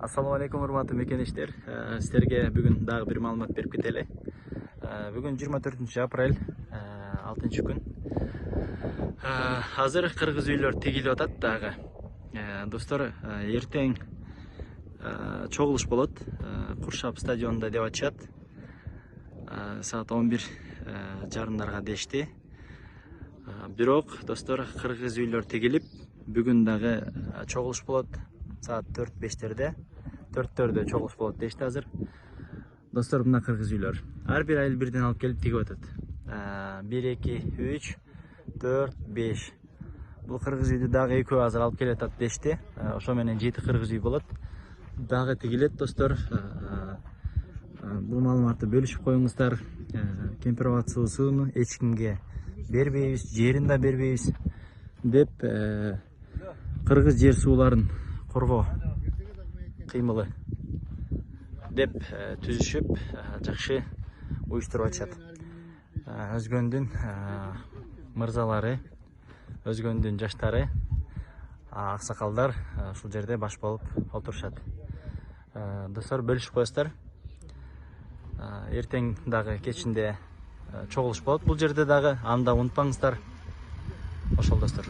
Assalamu alaikum урматтуу мекенештер. Сіздерге бүгін дағы бір маалымат беріп кетелі. Бүгін 24 апрель 6 күн. Азыр кыргыз үйлөр тегилип атат дагы. Достор, ертең чогулуш болот. Куршап стадионунда деп атышат. Саат 11:30 дешти. Бирок, достор, кыргыз үйлөр тегилип, бүгүн дагы чогулуш болот. Saat 4-5'lerde, 4'lerde çoguluş болот дешти азыр. Достор, мына кыргыз үйлөр. Ар бир айыл бирден алып келип тигип атат. 1, 2, 3, 4, 5. Бул кыргыз үйдү дагы экөө азыр алып келатат дешти. Ошо менен 7 кыргыз үй болот. Дагы тигилет, достор. Бул маалыматты бөлүшүп коюңуздар. Кемпироватсуу сууну эч кимге бербейбиз, жерин да бербейбиз деп кыргыз жер сууларын коргоо кыймылы деп түзүшүп жакшы уюштуруп атышат. Өзгөндүн мырзалары, өзгөндүн жаштары, аксакалдар ушул жерде баш болуп отурушат. Достор, бөлүшүп коесуздар. Эртең дагы кечинде чогулуш болот бул жерде дагы, аны да унутпаңыздар. Ошол достор.